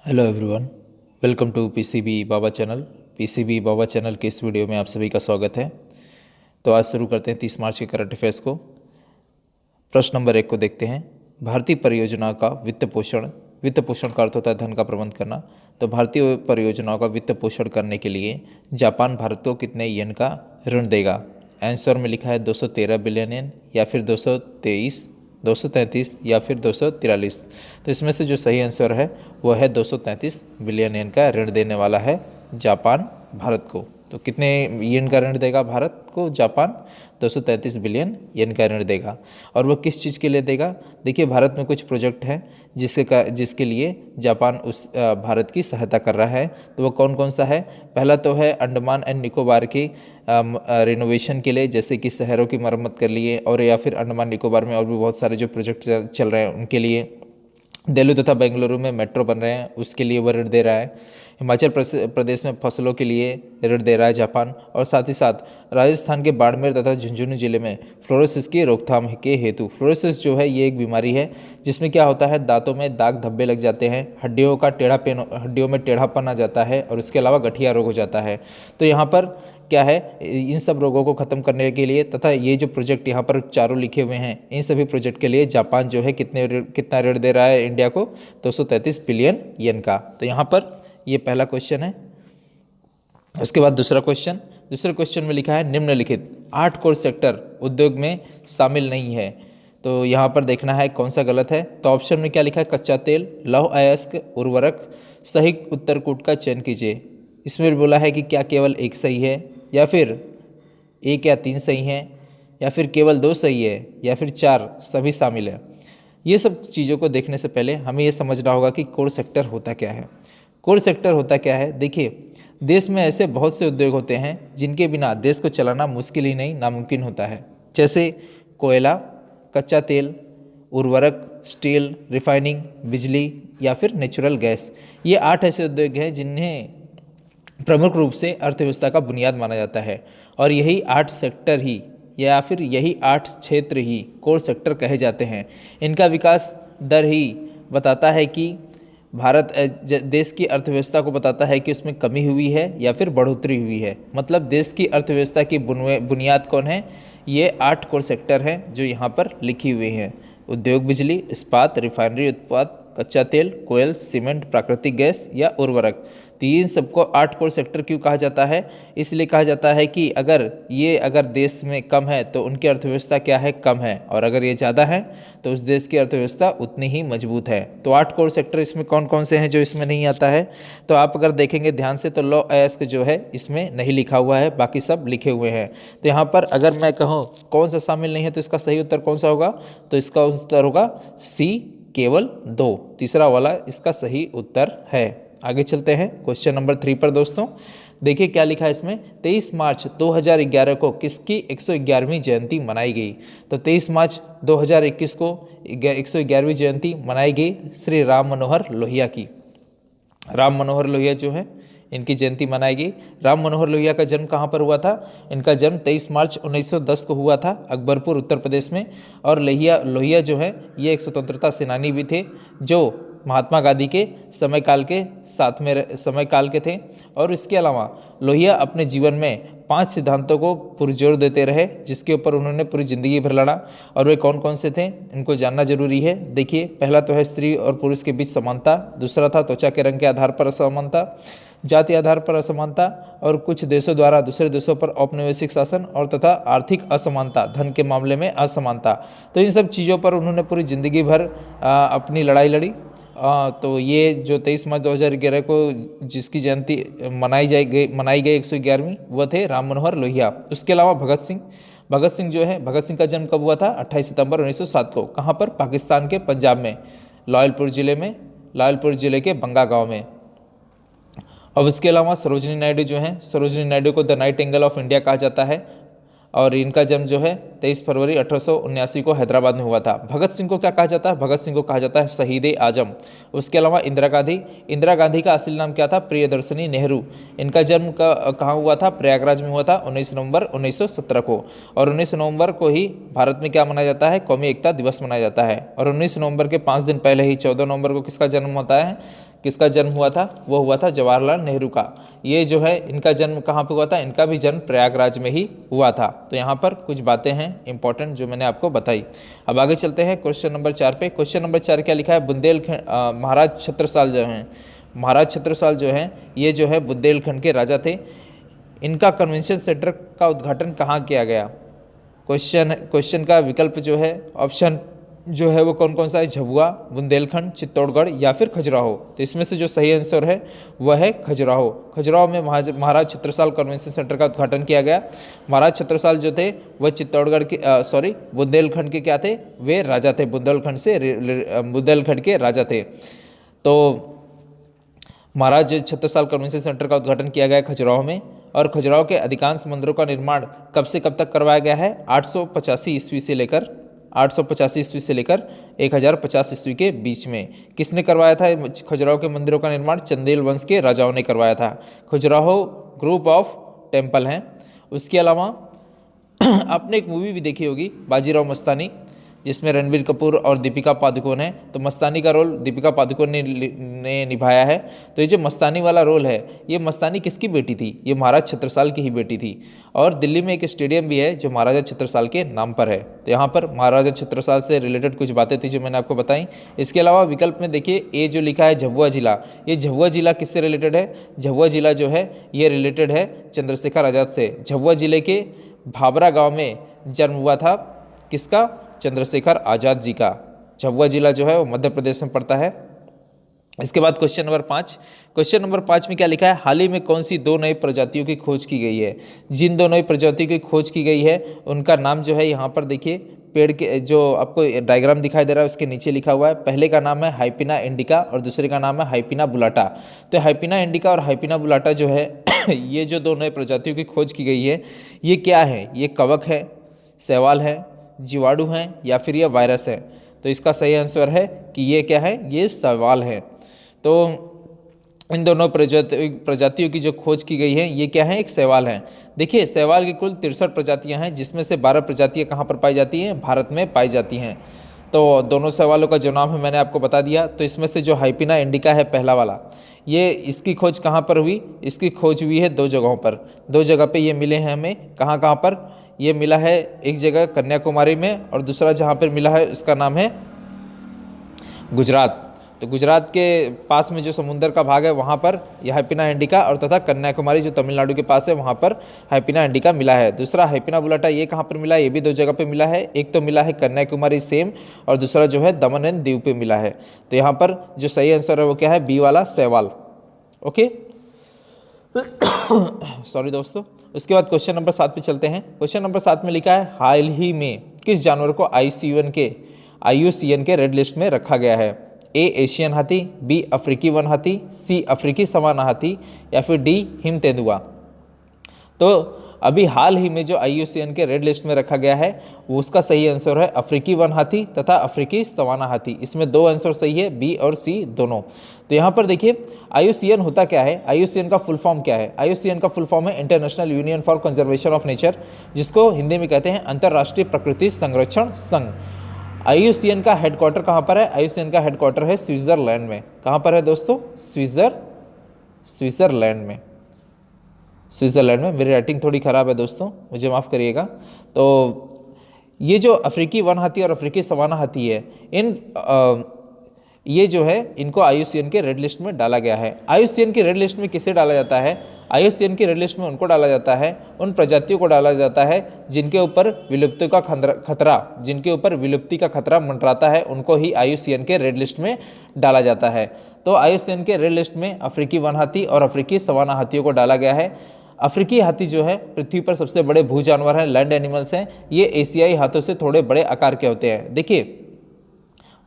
Hello everyone, welcome to PCB Baba channel. PCB Baba channel के इस video में आप सभी का स्वागत है। तो आज शुरू करते हैं 30 मार्च के करंट अफेयर्स को। प्रश्न नंबर 1 को देखते हैं। भारतीय परियोजना का वित्त पोषण, वित्त पोषण का अर्थ होता है धन का प्रबंध करना। तो भारतीय परियोजनाओं का वित्त पोषण करने के लिए जापान भारत को कितने येन का ऋण देगा? आंसर में लिखा है 213 बिलियन येन, या फिर 223, 233 या फिर 243। तो इसमें से जो सही आंसर है वो है 233 बिलियन येन का ऋण देने वाला है जापान भारत को। तो कितने येन का ऋण देगा भारत को जापान? 233 बिलियन येन का ऋण देगा। और वो किस चीज़ के लिए देगा? देखिए, भारत में कुछ प्रोजेक्ट हैं जिसके लिए जापान भारत की सहायता कर रहा है। तो वो कौन कौन सा है? पहला तो है अंडमान एंड निकोबार की रिनोवेशन के लिए, जैसे कि शहरों की मरम्मत कर लिए, और या फिर अंडमान निकोबार में और भी बहुत सारे जो प्रोजेक्ट चल रहे हैं उनके लिए। दिल्ली तथा बेंगलुरु में मेट्रो बन रहे हैं, उसके लिए वह ऋण दे रहा है। हिमाचल प्रदेश में फसलों के लिए ऋण दे रहा है जापान। और साथ ही साथ राजस्थान के बाड़मेर तथा झुंझुनू जिले में फ्लोरोसिस की रोकथाम के हेतु, फ्लोरोसिस जो है ये एक बीमारी है जिसमें क्या होता है, दांतों में दाग धब्बे लग जाते हैं, हड्डियों में टेढ़ापन आ जाता है, और इसके अलावा गठिया रोग हो जाता है। तो यहाँ पर क्या है, इन सब रोगों को ख़त्म करने के लिए तथा ये जो प्रोजेक्ट यहाँ पर चारों लिखे हुए हैं, इन सभी प्रोजेक्ट के लिए जापान जो है कितना ऋण दे रहा है इंडिया को? 233 बिलियन येन का। तो यहाँ पर ये पहला क्वेश्चन है। उसके बाद दूसरे क्वेश्चन में लिखा है निम्नलिखित 8 कोर सेक्टर उद्योग में शामिल नहीं है। तो यहाँ पर देखना है कौन सा गलत है। तो ऑप्शन में क्या लिखा है? कच्चा तेल, लौह अयस्क, उर्वरक। सही उत्तर कूट का चयन कीजिए। इसमें बोला है कि क्या केवल एक सही है, या फिर 1 या 3 सही हैं, या फिर केवल 2 सही है, या फिर 4 सभी शामिल है। ये सब चीज़ों को देखने से पहले हमें ये समझना होगा कि कोर सेक्टर होता क्या है। कोर सेक्टर होता क्या है? देखिए, देश में ऐसे बहुत से उद्योग होते हैं जिनके बिना देश को चलाना मुश्किल ही नहीं, नामुमकिन होता है। जैसे कोयला, कच्चा तेल, उर्वरक, स्टील, रिफाइनिंग, बिजली या फिर नेचुरल गैस। ये 8 ऐसे उद्योग हैं जिन्हें प्रमुख रूप से अर्थव्यवस्था का बुनियाद माना जाता है। और यही 8 सेक्टर ही, या फिर यही 8 क्षेत्र ही कोर सेक्टर कहे जाते हैं। इनका विकास दर ही बताता है कि भारत देश की अर्थव्यवस्था को बताता है कि उसमें कमी हुई है या फिर बढ़ोतरी हुई है। मतलब देश की अर्थव्यवस्था की बुनियाद कौन है? ये 8 कोर सेक्टर हैं जो यहाँ पर लिखी हुई हैं। उद्योग, बिजली, इस्पात, रिफाइनरी उत्पाद, कच्चा तेल, कोयल, सीमेंट, प्राकृतिक गैस या उर्वरक। तो इन सबको 8 कोर सेक्टर क्यों कहा जाता है? इसलिए कहा जाता है कि अगर देश में कम है तो उनकी अर्थव्यवस्था क्या है? कम है। और अगर ये ज़्यादा है तो उस देश की अर्थव्यवस्था उतनी ही मजबूत है। तो 8 कोर सेक्टर इसमें कौन कौन से हैं जो इसमें नहीं आता है? तो आप अगर देखेंगे ध्यान से तो लौह अयस्क जो है इसमें नहीं लिखा हुआ है, बाकी सब लिखे हुए हैं। तो यहाँ पर अगर मैं कहूँ कौन सा शामिल नहीं है तो इसका सही उत्तर कौन सा होगा? तो इसका उत्तर होगा सी, केवल 2। तीसरा वाला इसका सही उत्तर है। आगे चलते हैं क्वेश्चन नंबर 3 पर दोस्तों। देखिए क्या लिखा है इसमें। 23 मार्च 2011 को किसकी 111वीं जयंती मनाई गई? तो 23 मार्च 2021 को 111वीं जयंती मनाई गई श्री राम मनोहर लोहिया की। राम मनोहर लोहिया जो है इनकी जयंती मनाई गई। राम मनोहर लोहिया का जन्म कहाँ पर हुआ था? इनका जन्म 23 मार्च 1910 को हुआ था अकबरपुर, उत्तर प्रदेश में। और लोहिया जो है ये एक स्वतंत्रता सेनानी भी थे जो महात्मा गांधी के समय काल के थे। और इसके अलावा लोहिया अपने जीवन में 5 सिद्धांतों को पुरजोर देते रहे जिसके ऊपर उन्होंने पूरी ज़िंदगी भर लड़ा। और वे कौन कौन से थे इनको जानना जरूरी है। देखिए, पहला तो है स्त्री और पुरुष के बीच समानता। दूसरा था त्वचा के रंग के आधार पर असमानता, जाति आधार पर असमानता, और कुछ देशों द्वारा दूसरे देशों पर औपनिवेशिक शासन, और तथा आर्थिक असमानता, धन के मामले में असमानता। तो इन सब चीज़ों पर उन्होंने पूरी ज़िंदगी भर अपनी लड़ाई लड़ी। तो ये जो 23 मार्च 2011 को जिसकी जयंती मनाई गई 111वीं, वह थे राम मनोहर लोहिया। उसके अलावा भगत सिंह जो है, भगत सिंह का जन्म कब हुआ था? 28 सितंबर 1907 को। कहाँ पर? पाकिस्तान के पंजाब में, लायलपुर जिले के बंगा गांव में। और उसके अलावा सरोजनी नायडू जो हैं, सरोजनी नायडू को द नाइटिंगेल ऑफ इंडिया कहा जाता है। और इनका जन्म जो है 23 फरवरी 1879 को हैदराबाद में हुआ था। भगत सिंह को क्या कहा जाता है? भगत सिंह को कहा जाता है शहीद आजम। उसके अलावा इंदिरा गांधी का असली नाम क्या था? प्रियदर्शनी नेहरू। इनका जन्म कहाँ हुआ था? प्रयागराज में हुआ था 19 नवंबर 1917 को। और 19 नवंबर को ही भारत में क्या मनाया जाता है? कौमी एकता दिवस मनाया जाता है। और 19 नवंबर के 5 दिन पहले ही 14 नवंबर को किसका जन्म होता है? किसका जन्म हुआ था? वो हुआ था जवाहरलाल नेहरू का। ये जो है इनका जन्म कहाँ पे हुआ था? इनका भी जन्म प्रयागराज में ही हुआ था। तो यहाँ पर कुछ बातें हैं इंपॉर्टेंट जो मैंने आपको बताई। अब आगे चलते हैं क्वेश्चन नंबर 4 पे। क्वेश्चन नंबर 4 क्या लिखा है? बुंदेलखंड महाराज छत्रसाल जो हैं, महाराज छत्रसाल जो हैं ये जो है बुंदेलखंड के राजा थे। इनका कन्वेंशन सेंटर का उद्घाटन कहाँ किया गया? क्वेश्चन का विकल्प जो है, ऑप्शन जो है वो कौन कौन सा है? झबुआ, बुंदेलखंड, चित्तौड़गढ़ या फिर खजुराहो। तो इसमें से जो सही आंसर है वह है खजुराहो। खजुराहो में महाराज छत्रसाल कन्वेंशन सेंटर का उद्घाटन किया गया। महाराज छत्रसाल जो थे वह चित्तौड़गढ़ के बुंदेलखंड के क्या थे? वे राजा थे, बुंदेलखंड के राजा थे। तो महाराज छत्रसाल कन्वेंशन सेंटर का उद्घाटन किया गया खजुराहो में। और खजुराहो के अधिकांश मंदिरों का निर्माण कब से कब तक करवाया गया है? 885 ईस्वी से लेकर 1050 ईस्वी के बीच में। किसने करवाया था खजुराहो के मंदिरों का निर्माण? चंदेल वंश के राजाओं ने करवाया था। खजुराहो ग्रुप ऑफ टेम्पल हैं। उसके अलावा आपने एक मूवी भी देखी होगी बाजीराव मस्तानी, जिसमें रणबीर कपूर और दीपिका पादुकोण है। तो मस्तानी का रोल दीपिका पादुकोण ने निभाया है। तो ये जो मस्तानी वाला रोल है, ये मस्तानी किसकी बेटी थी? ये महाराज छत्रसाल की ही बेटी थी। और दिल्ली में एक स्टेडियम भी है जो महाराजा छत्रसाल के नाम पर है। तो यहाँ पर महाराजा छत्रसाल से रिलेटेड कुछ बातें थी जो मैंने आपको बताई। इसके अलावा विकल्प में देखिए ए जो लिखा है झबुआ जिला, ये झबुआ जिला किससे रिलेटेड है? झबुआ जिला जो है ये रिलेटेड है चंद्रशेखर आज़ाद से। झबुआ जिले के भाबरा गाँव में जन्म हुआ था किसका? चंद्रशेखर आज़ाद जी का। झबुआ जिला जो है वो मध्य प्रदेश में पड़ता है। इसके बाद क्वेश्चन नंबर 5। क्वेश्चन नंबर 5 में क्या लिखा है? हाल ही में कौन सी 2 नई प्रजातियों की खोज की गई है? जिन 2 नई प्रजातियों की खोज की गई है उनका नाम जो है यहाँ पर देखिए, पेड़ के जो आपको डायग्राम दिखाई दे रहा है उसके नीचे लिखा हुआ है। पहले का नाम है हाइपिना इंडिका और दूसरे का नाम है हाइपिना बुलाटा। तो हाइपिना इंडिका और हाइपिना बुलाटा जो है ये जो 2 नई प्रजातियों की खोज की गई है, ये क्या है? ये कवक है, शैवाल है, जीवाणु हैं या फिर ये वायरस है? तो इसका सही आंसर है कि ये क्या है? ये शैवाल है। तो इन दोनों प्रजातियों की जो खोज की गई है ये क्या है? एक शैवाल है। देखिए शैवाल की कुल 63 प्रजातियां हैं, जिसमें से 12 प्रजातियां कहाँ पर पाई जाती हैं? भारत में पाई जाती हैं। तो दोनों शैवालों का जो नाम है मैंने आपको बता दिया। तो इसमें से जो हाइपिना इंडिका है पहला वाला, ये इसकी खोज कहाँ पर हुई? इसकी खोज हुई है 2 जगहों पर। 2 जगह पे ये मिले हैं हमें। कहाँ कहाँ पर ये मिला है? एक जगह कन्याकुमारी में और दूसरा जहाँ पर मिला है उसका नाम है गुजरात। तो गुजरात के पास में जो समुंदर का भाग है वहाँ पर यह हाइपिना इंडिका और तथा कन्याकुमारी जो तमिलनाडु के पास है वहाँ पर हाइपिना इंडिका मिला है। दूसरा हाइपिना बुलाटा ये कहाँ पर मिला है? ये भी 2 जगह पे मिला है। एक तो मिला है कन्याकुमारी सेम और दूसरा जो है दमन एंड दीव पे मिला है। तो यहाँ पर जो सही आंसर है वो क्या है? बी वाला शैवाल। ओके सॉरी दोस्तों। उसके बाद क्वेश्चन नंबर 7 पे चलते हैं। क्वेश्चन नंबर 7 में लिखा है हाल ही में किस जानवर को IUCN के रेड लिस्ट में रखा गया है? ए एशियन हाथी, बी अफ्रीकी वन हाथी, सी अफ्रीकी सवाना हाथी या फिर डी हिम तेंदुआ। तो अभी हाल ही में जो IUCN के रेड लिस्ट में रखा गया है वो उसका सही आंसर है अफ्रीकी वन हाथी तथा अफ्रीकी सवाना हाथी। इसमें 2 आंसर सही है, बी और सी दोनों। तो यहाँ पर देखिए IUCN होता क्या है? IUCN का फुल फॉर्म क्या है? IUCN का फुल फॉर्म है international union for conservation of nature, जिसको हिंदी में कहते हैं अंतर्राष्ट्रीय प्रकृति संरक्षण संघ। IUCN का हेडक्वार्टर कहाँ पर है? IUCN का हेडक्वार्टर है स्विट्जरलैंड में। कहाँ पर है दोस्तों? स्विट्जरलैंड में। स्विट्जरलैंड में। मेरी राइटिंग थोड़ी ख़राब है दोस्तों, मुझे माफ़ करिएगा। तो ये जो अफ्रीकी वन हाथी और अफ्रीकी सवाना हाथी है, ये जो है इनको IUCN के रेड लिस्ट में डाला गया है। IUCN की रेड लिस्ट में किसे डाला जाता है? IUCN की रेड लिस्ट में उनको डाला जाता है, उन प्रजातियों को डाला जाता है जिनके ऊपर विलुप्ति का खतरा मंडराता है, उनको ही IUCN के रेड लिस्ट में डाला जाता है। तो IUCN के रेड लिस्ट में अफ्रीकी वन हाथी और अफ्रीकी सवाना हाथियों को डाला गया है। अफ्रीकी हाथी जो है पृथ्वी पर सबसे बड़े भू जानवर हैं, लैंड एनिमल्स हैं। ये एशियाई हाथों से थोड़े बड़े आकार के होते हैं। देखिए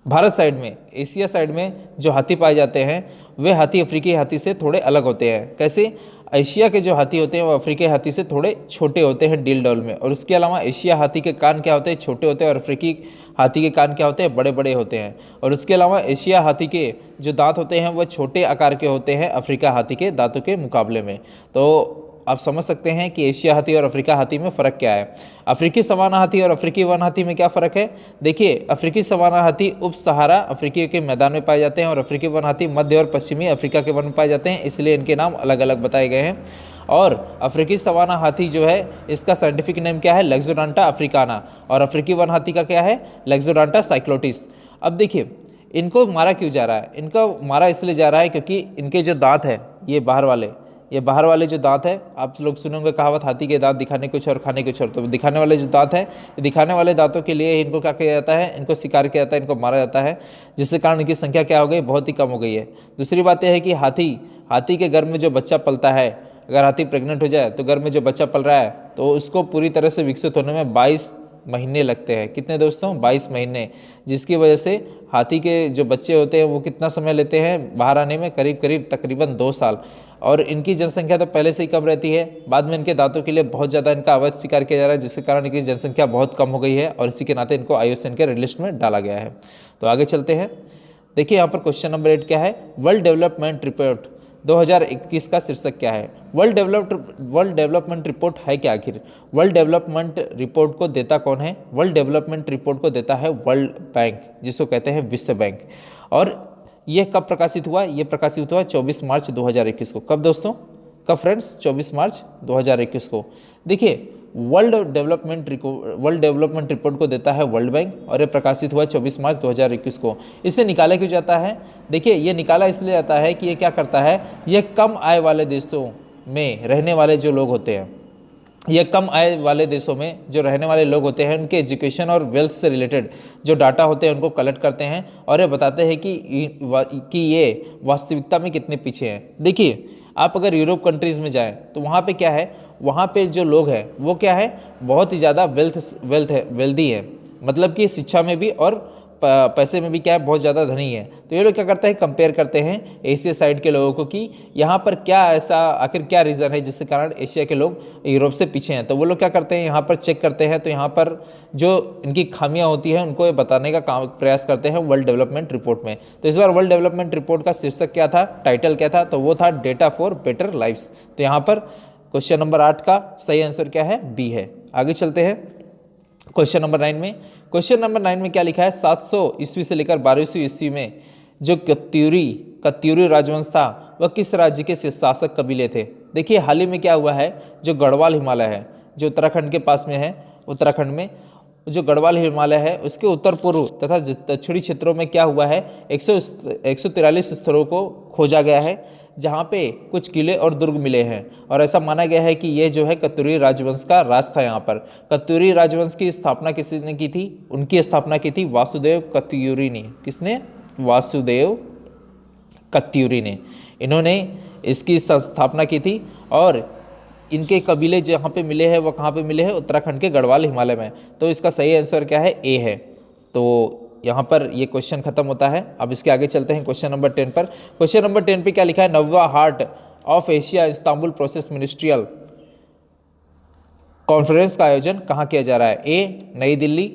भारत साइड में, एशिया साइड में जो हाथी पाए जाते हैं वे हाथी अफ्रीकी हाथी से थोड़े अलग होते हैं। कैसे? एशिया के जो हाथी होते हैं वो अफ्रीकी हाथी से थोड़े छोटे होते हैं डील डॉल में। और उसके अलावा एशिया हाथी के कान क्या होते हैं? छोटे होते हैं। और अफ्रीकी हाथी के कान क्या होते हैं? बड़े बड़े होते हैं। और उसके अलावा एशिया हाथी के जो दांत होते हैं वह छोटे आकार के होते हैं अफ्रीका हाथी के दांतों के मुकाबले में। तो आप समझ सकते हैं कि एशिया हाथी और अफ्रीका हाथी में फ़र्क क्या है। अफ्रीकी सवाना हाथी और अफ्रीकी वन हाथी में क्या फ़र्क है? देखिए, अफ्रीकी सवाना हाथी उप सहारा अफ्रीकी के मैदान में पाए जाते हैं और अफ्रीकी वन हाथी मध्य और पश्चिमी अफ्रीका के वन में पाए जाते हैं, इसलिए इनके नाम अलग अलग बताए गए हैं। और अफ्रीकी सवाना हाथी जो है इसका साइंटिफिक नेम क्या है? लेक्सोडांटा अफ्रीकाना। और अफ्रीकी वन हाथी का क्या है? लेक्सोडांटा साइक्लोटिस। अब देखिए, इनको मारा क्यों जा रहा है? इनको मारा इसलिए जा रहा है क्योंकि इनके जो दांत है, ये बाहर वाले जो दांत है, आप लोग सुनोगे कहावत, हाथी के दांत दिखाने कुछ और खाने कुछ और। तो दिखाने वाले जो दांत है, दिखाने वाले दांतों के लिए इनको क्या किया जाता है? इनको शिकार किया जाता है, इनको मारा जाता है, जिसके कारण इनकी संख्या क्या हो गई? बहुत ही कम हो गई है। दूसरी बात यह है कि हाथी के गर्भ में जो बच्चा पलता है, अगर हाथी प्रेग्नेंट हो जाए तो गर्भ में जो बच्चा पल रहा है तो उसको पूरी तरह से विकसित होने में 22 महीने लगते हैं। कितने दोस्तों? 22 महीने, जिसकी वजह से हाथी के जो बच्चे होते हैं वो कितना समय लेते हैं बाहर आने में? करीब तकरीबन 2 साल। और इनकी जनसंख्या तो पहले से ही कम रहती है, बाद में इनके दांतों के लिए बहुत ज़्यादा इनका अवैध शिकार किया जा रहा है, जिसके कारण इनकी जनसंख्या बहुत कम हो गई है और इसी के नाते इनको IUCN के रेड लिस्ट में डाला गया है। तो आगे चलते हैं। देखिए यहाँ पर क्वेश्चन नंबर 8 क्या है? वर्ल्ड डेवलपमेंट रिपोर्ट 2021 का शीर्षक क्या है? वर्ल्ड डेवलपमेंट रिपोर्ट है क्या आखिर? वर्ल्ड डेवलपमेंट रिपोर्ट को देता कौन है? वर्ल्ड डेवलपमेंट रिपोर्ट को देता है वर्ल्ड बैंक, जिसको कहते हैं विश्व बैंक। और यह कब प्रकाशित हुआ? यह प्रकाशित हुआ 24 मार्च 2021 को। कब दोस्तों? कब फ्रेंड्स? 24 मार्च 2021 को। देखिए, वर्ल्ड डेवलपमेंट रिपोर्ट को देता है वर्ल्ड बैंक और ये प्रकाशित हुआ 24 मार्च 2021 को। इसे निकाला क्यों जाता है? देखिए, ये निकाला इसलिए जाता है कि ये क्या करता है, ये कम आय वाले देशों में रहने वाले जो लोग होते हैं, ये कम आय वाले देशों में जो रहने वाले लोग होते हैं, उनके एजुकेशन और वेल्थ से रिलेटेड जो डाटा होते हैं उनको कलेक्ट करते हैं और ये बताते हैं कि ये वास्तविकता में कितने पीछे हैं। देखिए, आप अगर यूरोप कंट्रीज़ में जाएं तो वहाँ पे क्या है, वहाँ पे जो लोग हैं वो क्या है, बहुत ही ज़्यादा वेल्दी है, मतलब कि शिक्षा में भी और पैसे में भी क्या है, बहुत ज़्यादा धनी है। तो ये लोग क्या करते हैं, कंपेयर करते हैं एशिया साइड के लोगों को कि यहाँ पर क्या ऐसा, आखिर क्या रीज़न है जिसके कारण एशिया के लोग यूरोप से पीछे हैं। तो वो लोग क्या करते हैं, यहाँ पर चेक करते हैं, तो यहाँ पर जो इनकी खामियाँ होती हैं उनको ये बताने का प्रयास करते हैं वर्ल्ड डेवलपमेंट रिपोर्ट में। तो इस बार वर्ल्ड डेवलपमेंट रिपोर्ट का शीर्षक क्या था, टाइटल क्या था? तो वो था डेटा फॉर बेटर लाइफ्स। तो यहाँ पर क्वेश्चन नंबर 8 का सही आंसर क्या है? बी है। आगे चलते हैं क्वेश्चन नंबर 9 में। क्वेश्चन नंबर 9 में क्या लिखा है? 700 ईस्वी से लेकर 1200 ईस्वी में जो कत्यूरी राजवंश था वह किस राज्य के शासक कबीले थे? देखिए, हाल ही में क्या हुआ है, जो गढ़वाल हिमालय है, जो उत्तराखंड के पास में है, उत्तराखंड में जो गढ़वाल हिमालय है उसके उत्तर पूर्व तथा दक्षिणी क्षेत्रों में क्या हुआ है, 143 स्थलों को खोजा गया है जहाँ पे कुछ किले और दुर्ग मिले हैं। और ऐसा माना गया है कि ये जो है कत्यूरी राजवंश का राज था। यहाँ पर कत्यूरी राजवंश की स्थापना किसने की थी? उनकी स्थापना की थी वासुदेव कत्यूरी ने। किसने? वासुदेव कत्यूरी ने। इन्होंने इसकी स्थापना की थी और इनके कबीले जहाँ पे मिले हैं वो कहाँ पे मिले हैं? उत्तराखंड के गढ़वाल हिमालय में। तो इसका सही आंसर क्या है? ए है। तो यहाँ पर ये क्वेश्चन खत्म होता है। अब इसके आगे चलते हैं क्वेश्चन नंबर 10 पर। क्वेश्चन नंबर 10 पे क्या लिखा है? 9वां heart of Asia Istanbul process ministerial conference का आयोजन कहाँ किया जा रहा है? A New Delhi,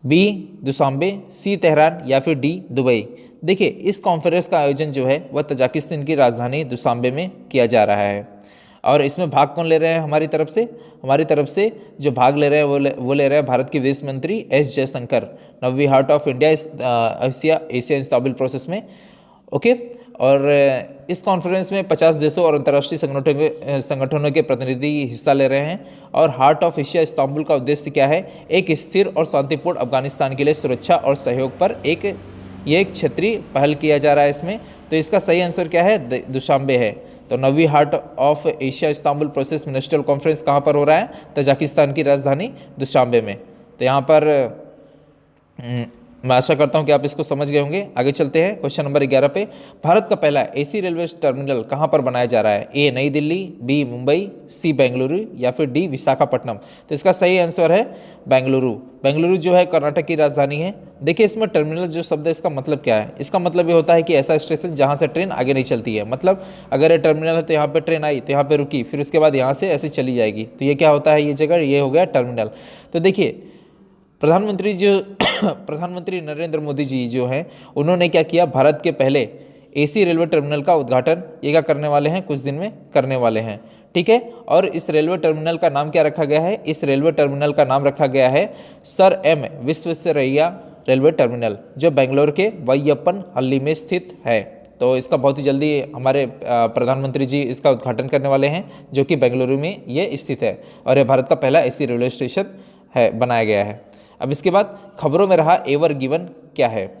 B Dushanbe, C Tehran या फिर डी दुबई। देखिए, इस कॉन्फ्रेंस का आयोजन जो है वह तजाकिस्तान की राजधानी दुशांबे में किया जा रहा है। और इसमें भाग कौन ले रहे हैं? हमारी तरफ से जो भाग ले रहे हैं वो ले रहे हैं भारत के विदेश मंत्री एस जयशंकर, 9वीं heart of India Asia Istanbul process में। ओके। और इस कॉन्फ्रेंस में 50 देशों और अंतर्राष्ट्रीय संगठनों के प्रतिनिधि हिस्सा ले रहे हैं। और हार्ट ऑफ एशिया इस्तांबुल का उद्देश्य क्या है? एक स्थिर और शांतिपूर्ण अफगानिस्तान के लिए सुरक्षा और सहयोग पर ये एक क्षेत्रीय पहल किया जा रहा है इसमें। तो इसका सही आंसर क्या है? दुशांबे है। तो 9वीं heart of Asia Istanbul process ministerial conference कहाँ पर हो रहा है? तजाकिस्तान की राजधानी दुशांबे में। तो यहाँ पर मैं आशा करता हूँ कि आप इसको समझ गए होंगे। आगे चलते हैं क्वेश्चन नंबर 11 पे। भारत का पहला एसी रेलवे टर्मिनल कहाँ पर बनाया जा रहा है? ए नई दिल्ली, बी मुंबई, सी बेंगलुरु या फिर डी विशाखापट्टनम। तो इसका सही आंसर है बेंगलुरु। बेंगलुरु जो है कर्नाटक की राजधानी है। देखिए, इसमें टर्मिनल जो शब्द है इसका मतलब क्या है? इसका मतलब ये होता है कि ऐसा स्टेशन जहाँ से ट्रेन आगे नहीं चलती है। मतलब अगर ये टर्मिनल है तो यहाँ पर ट्रेन आई तो यहाँ पर रुकी, फिर उसके बाद यहाँ से ऐसे चली जाएगी। तो ये क्या होता है? ये जगह ये हो गया टर्मिनल। तो देखिए, प्रधानमंत्री नरेंद्र मोदी जी जो हैं उन्होंने क्या किया? भारत के पहले एसी रेलवे टर्मिनल का उद्घाटन ये क्या करने वाले हैं, कुछ दिन में करने वाले हैं। ठीक है, और इस रेलवे टर्मिनल का नाम क्या रखा गया है, इस रेलवे टर्मिनल का नाम रखा गया है sir M Visvesvaraya railway terminal, जो बेंगलोर के वैयप्पन हल्ली में स्थित है। तो इसका बहुत ही जल्दी हमारे प्रधानमंत्री जी इसका उद्घाटन करने वाले हैं, जो कि बेंगलुरु में ये स्थित है, और ये भारत का पहला एसी रेलवे स्टेशन है, बनाया गया है। अब इसके बाद खबरों में रहा एवर गिवन क्या है,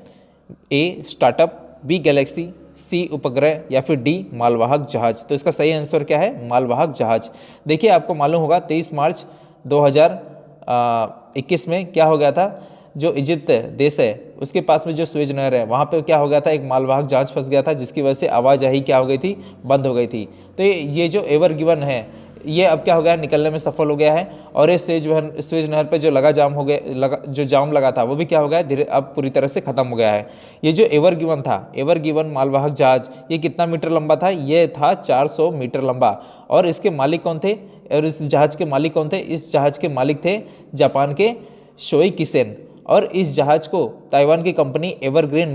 ए स्टार्टअप, बी गैलेक्सी, सी उपग्रह या फिर डी मालवाहक जहाज। तो इसका सही आंसर क्या है, मालवाहक जहाज। देखिए आपको मालूम होगा 23 मार्च 2021 में क्या हो गया था, जो इजिप्ट देश है उसके पास में जो स्वेज नहर है वहाँ पे क्या हो गया था, एक मालवाहक जहाज फंस गया था, जिसकी वजह से आवाजाही क्या हो गई थी, बंद हो गई थी। तो ये जो एवर गिवन है ये अब क्या हो गया, निकलने में सफल हो गया है, और ये स्वेज नहर पे जो जो जाम लगा था वो भी क्या हो गया, धीरे अब पूरी तरह से खत्म हो गया है। ये जो एवर गिवन था, एवर गिवन मालवाहक जहाज, ये कितना मीटर लंबा था, ये था 400 मीटर लंबा। और इसके मालिक कौन थे, और इस जहाज के मालिक कौन थे, इस जहाज के मालिक थे जापान के शोई किसेन, और इस जहाज को ताइवान की कंपनी एवरग्रीन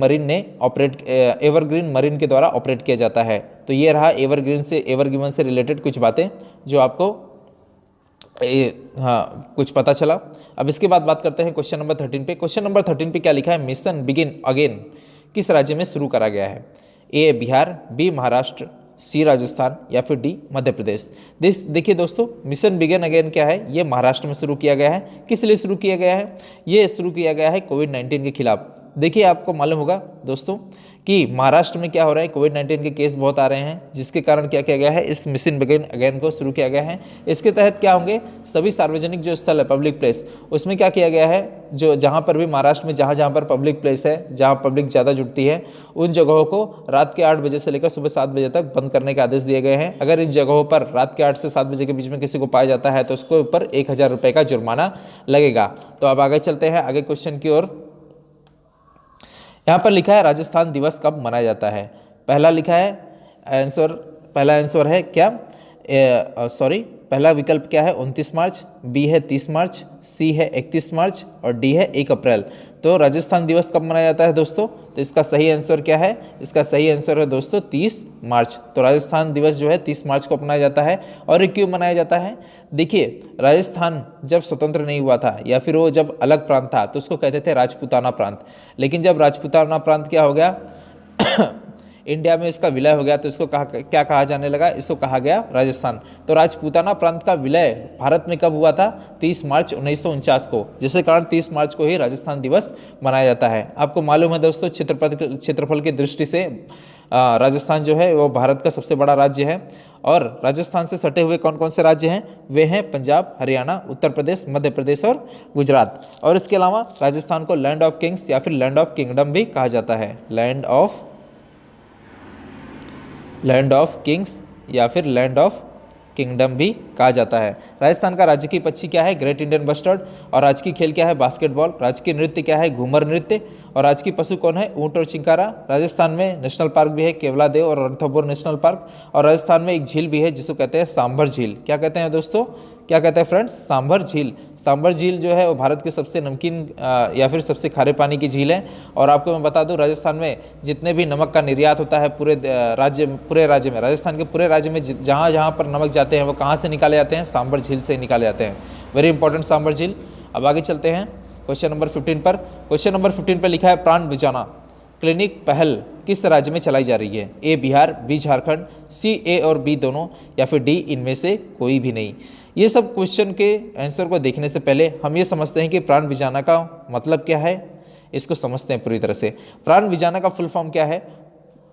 मरीन के द्वारा ऑपरेट किया जाता है। तो ये रहा एवरगिवन से रिलेटेड कुछ बातें जो आपको कुछ पता चला। अब इसके बाद बात करते हैं क्वेश्चन नंबर 13 पे। क्वेश्चन नंबर 13 पे क्या लिखा है, मिशन बिगिन अगेन किस राज्य में शुरू करा गया है, ए बिहार, बी महाराष्ट्र, सी राजस्थान या फिर डी मध्य प्रदेश। देखिए दोस्तों, मिशन बिगिन अगेन क्या है, ये महाराष्ट्र में शुरू किया गया है। किस लिए शुरू किया गया है, ये शुरू किया गया है कोविड-19 के खिलाफ। देखिए आपको मालूम होगा दोस्तों कि महाराष्ट्र में क्या हो रहा है, कोविड-19 के केस बहुत आ रहे हैं, जिसके कारण क्या किया गया है, इस मिशन बिगिन अगेन को शुरू किया गया है। इसके तहत क्या होंगे, सभी सार्वजनिक जो स्थल है, पब्लिक प्लेस, उसमें क्या किया गया है, जो जहाँ पर भी महाराष्ट्र में जहाँ पर पब्लिक प्लेस है, जहाँ पब्लिक ज़्यादा जुटती है, उन जगहों को रात के 8 बजे से लेकर सुबह 7 बजे तक बंद करने के आदेश दिए गए हैं। अगर इन जगहों पर रात के 8 से 7 बजे के बीच में किसी को पाया जाता है तो उसके ऊपर 1000 रुपये का जुर्माना लगेगा। तो अब आगे चलते हैं आगे क्वेश्चन की ओर। यहाँ पर लिखा है राजस्थान दिवस कब मनाया जाता है। पहला लिखा है पहला आंसर है क्या, पहला विकल्प क्या है 29 मार्च, बी है 30 मार्च, सी है 31 मार्च और डी है 1 अप्रैल। तो राजस्थान दिवस कब मनाया जाता है दोस्तों, तो इसका सही आंसर क्या है, इसका सही आंसर है दोस्तों 30 मार्च। तो राजस्थान दिवस जो है 30 मार्च को मनाया जाता है। और ये क्यों मनाया जाता है, देखिए राजस्थान जब स्वतंत्र नहीं हुआ था या फिर वो जब अलग प्रांत था तो उसको कहते थे राजपूताना प्रांत। लेकिन जब राजपूताना प्रांत क्या हो गया इंडिया में इसका विलय हो गया तो इसको क्या कहा जाने लगा, इसको कहा गया राजस्थान। तो राजपूताना प्रांत का विलय भारत में कब हुआ था, 30 मार्च 1949 को, जिसके कारण 30 मार्च को ही राजस्थान दिवस मनाया जाता है। आपको मालूम है दोस्तों, क्षेत्रफल की दृष्टि से राजस्थान जो है वो भारत का सबसे बड़ा राज्य है। और राजस्थान से सटे हुए कौन कौन से राज्य हैं, वे हैं पंजाब, हरियाणा, उत्तर प्रदेश, मध्य प्रदेश और गुजरात। और इसके अलावा राजस्थान को लैंड ऑफ किंग्स या फिर लैंड ऑफ किंगडम भी कहा जाता है, लैंड ऑफ किंग्स या फिर लैंड ऑफ किंगडम भी कहा जाता है। राजस्थान का राजकीय पक्षी क्या है, ग्रेट इंडियन बस्टर्ड। और राजकीय खेल क्या है, बास्केटबॉल। राजकीय नृत्य क्या है, घूमर नृत्य। और राजकीय पशु कौन है, ऊंट और चिंकारा। राजस्थान में नेशनल पार्क भी है, केवलादेव और रणथंभौर नेशनल पार्क। और राजस्थान में एक झील भी है जिसको कहते हैं सांभर झील। क्या कहते हैं दोस्तों, क्या कहते हैं फ्रेंड्स, सांभर झील। सांभर झील जो है वो भारत की सबसे नमकीन या फिर सबसे खारे पानी की झील है। और आपको मैं बता दूं, राजस्थान में जितने भी नमक का निर्यात होता है पूरे राज्य में, राजस्थान के पूरे राज्य में जहाँ जहाँ पर नमक जाते हैं वो कहाँ से निकाले जाते हैं, सांभर झील से निकाले जाते हैं। वेरी इंपॉर्टेंट सांभर झील। अब आगे चलते हैं क्वेश्चन नंबर 15 पर। क्वेश्चन नंबर 15 पर लिखा है प्राण विजाना क्लिनिक पहल किस राज्य में चलाई जा रही है, ए बिहार, बी झारखंड, सी ए और बी दोनों या फिर डी इनमें से कोई भी नहीं। ये सब क्वेश्चन के आंसर को देखने से पहले हम ये समझते हैं कि प्राण विजाना का मतलब क्या है, इसको समझते हैं पूरी तरह से। प्राण विजाना का फुल फॉर्म क्या है,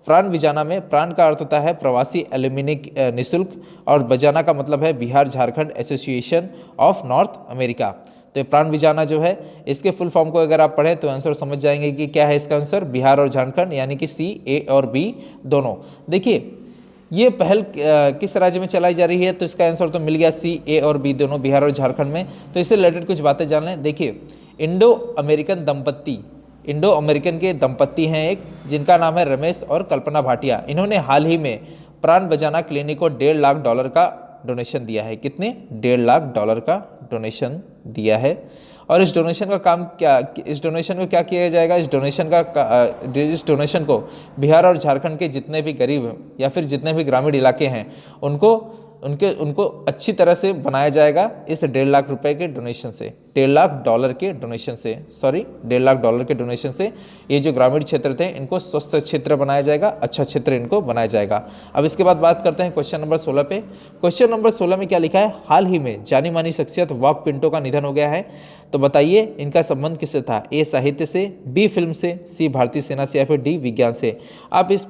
प्राण विजाना में प्राण का अर्थ होता है प्रवासी एल्यूमिनिक निःशुल्क, और बजाना का मतलब है Bihar Jharkhand association of north America. तो प्राण विजाना जो है इसके फुल फॉर्म को अगर आप पढ़ें तो आंसर समझ जाएंगे कि क्या है इसका आंसर, बिहार और झारखंड, यानी कि सी ए और बी दोनों। देखिए ये पहल किस राज्य में चलाई जा रही है, तो इसका आंसर तो मिल गया सी ए और बी दोनों, बिहार और झारखंड में। तो इससे रिलेटेड कुछ बातें जान लें। देखिए इंडो अमेरिकन के दंपत्ति हैं एक, जिनका नाम है रमेश और कल्पना भाटिया। इन्होंने हाल ही में प्राण बजाना क्लिनिक को $1.5 लाख का डोनेशन दिया है। कितने, $1.5 लाख का डोनेशन दिया है। और इस डोनेशन का काम क्या, इस डोनेशन को क्या किया जाएगा, इस डोनेशन को बिहार और झारखंड के जितने भी गरीब या फिर जितने भी ग्रामीण इलाके हैं उनको अच्छी तरह से बनाया जाएगा इस 1.5 लाख रुपए के डोनेशन से, 1.5 लाख डॉलर के डोनेशन से, सॉरी 1.5 लाख डॉलर के डोनेशन से ये जो ग्रामीण क्षेत्र थे इनको स्वस्थ क्षेत्र बनाया जाएगा, अच्छा क्षेत्र इनको बनाया जाएगा। अब इसके बाद बात करते हैं क्वेश्चन नंबर 16 पे। क्वेश्चन नंबर 16 में क्या लिखा है, हाल ही में जानी मानी शख्सियत वाक पिंटो का निधन हो गया है, तो बताइए इनका संबंध किससे था, ए साहित्य से, बी फिल्म से, सी भारतीय सेना से या फिर डी विज्ञान से। आप इस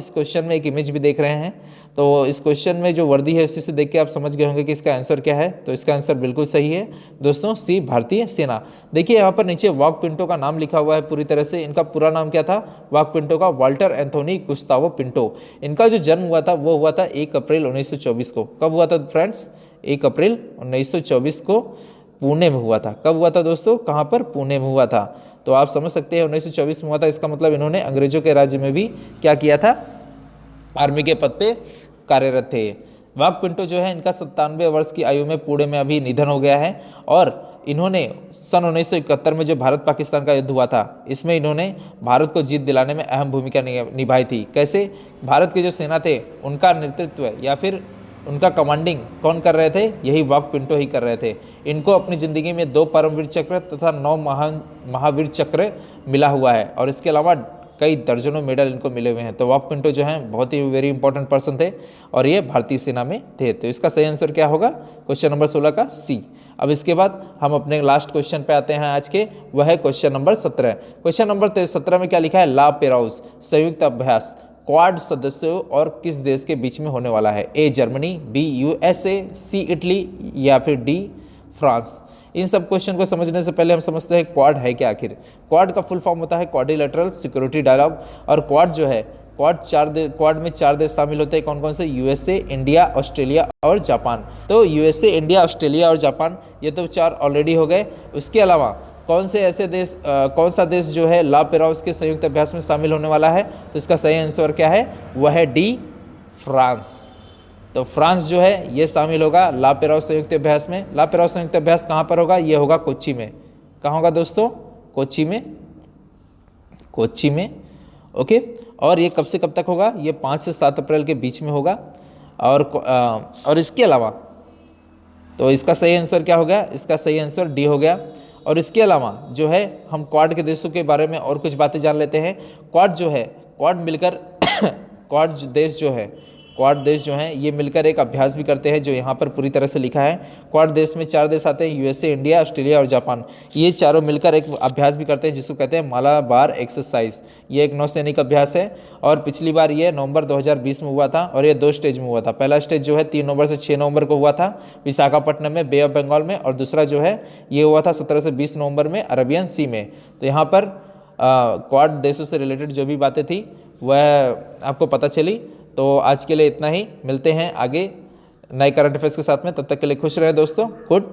क्वेश्चन में एक इमेज भी देख रहे हैं, तो इस क्वेश्चन में जो वर्दी है उसी से देख के आप समझ गए होंगे कि इसका आंसर क्या है। तो इसका आंसर बिल्कुल सही है दोस्तों, सी भारतीय सेना। देखिए यहाँ पर नीचे वाक पिंटो का नाम लिखा हुआ है पूरी तरह से। इनका पूरा नाम क्या था वाक पिंटो का, वाल्टर एंथोनी गुस्तावो पिंटो। इनका जो जन्म हुआ था वो हुआ था 1 अप्रैल 1924 को। कब हुआ था फ्रेंड्स, 1 अप्रैल 1924 को पुणे में हुआ था। कब हुआ था दोस्तों, कहाँ पर, पुणे में हुआ था। तो आप समझ सकते हैं 1924 में हुआ था, इसका मतलब इन्होंने अंग्रेजों के राज्य में भी क्या किया था, आर्मी के पद पे कार्यरत थे। वाक पिंटो जो है इनका 97 वर्ष की आयु में पुणे में अभी निधन हो गया है। और इन्होंने सन 1971 में जो भारत पाकिस्तान का युद्ध हुआ था इसमें इन्होंने भारत को जीत दिलाने में अहम भूमिका निभाई थी। कैसे, भारत के जो सेना थे उनका नेतृत्व या फिर उनका कमांडिंग कौन कर रहे थे, यही वाक पिंटो ही कर रहे थे। इनको अपनी ज़िंदगी में 2 परमवीर चक्र तथा 9 महावीर चक्र मिला हुआ है और इसके अलावा कई दर्जनों मेडल इनको मिले हुए हैं। तो वाक पिंटो जो हैं बहुत ही वेरी इंपॉर्टेंट पर्सन थे और ये भारतीय सेना में थे। तो इसका सही आंसर क्या होगा, क्वेश्चन नंबर 16 का सी। अब इसके बाद हम अपने लास्ट क्वेश्चन पे आते हैं आज के, वह है क्वेश्चन नंबर 17। क्वेश्चन नंबर 17 में क्या लिखा है, ला पेराउस संयुक्त अभ्यास क्वाड सदस्यों और किस देश के बीच में होने वाला है, A Germany, B USA, C Italy या फिर डी फ्रांस। इन सब क्वेश्चन को समझने से पहले हम समझते हैं क्वाड है क्या आखिर। क्वाड का फुल फॉर्म होता है क्वाड्रिलेटरल सिक्योरिटी डायलॉग। और क्वाड जो है, क्वाड में 4 देश शामिल होते हैं। कौन कौन से, यूएसए, इंडिया, ऑस्ट्रेलिया और जापान। तो यूएसए, इंडिया, ऑस्ट्रेलिया और जापान, ये तो 4 ऑलरेडी हो गए। उसके अलावा कौन सा देश जो है ला पेराउस के संयुक्त अभ्यास में शामिल होने वाला है, तो इसका सही आंसर क्या है, वह है डी फ्रांस। तो फ्रांस जो है ये शामिल होगा ला पेराउस संयुक्त अभ्यास में। ला पेराउस संयुक्त अभ्यास कहाँ पर होगा, ये होगा कोच्चि में। कहाँ होगा दोस्तों, कोच्चि में, ओके। और ये कब से कब तक होगा, ये 5 से 7 अप्रैल के बीच में होगा। और इसके अलावा तो इसका सही आंसर क्या हो गया, इसका सही आंसर डी हो गया। और इसके अलावा जो है हम क्वाड के देशों के बारे में और कुछ बातें जान लेते हैं। क्वाड जो है, क्वाड मिलकर क्वाड देश जो हैं ये मिलकर एक अभ्यास भी करते हैं जो यहाँ पर पूरी तरह से लिखा है। क्वाड देश में 4 देश आते हैं, यूएसए, इंडिया, ऑस्ट्रेलिया और जापान। ये चारों मिलकर एक अभ्यास भी करते हैं जिसको कहते हैं मालाबार एक्सरसाइज। ये एक नौसैनिक अभ्यास है और पिछली बार ये नवंबर 2020 में हुआ था और ये 2 स्टेज में हुआ था। पहला स्टेज जो है 3 नवंबर से 6 नवंबर को हुआ था विशाखापट्टनम में, बे ऑफ बंगाल में, और दूसरा जो है ये हुआ था 17 से 20 नवंबर में अरबियन सी में। तो यहाँ पर क्वाड देशों से रिलेटेड जो भी बातें थी वह आपको पता चली। तो आज के लिए इतना ही, मिलते हैं आगे नए करंट अफेयर्स के साथ में। तब तक के लिए खुश रहे दोस्तों, गुड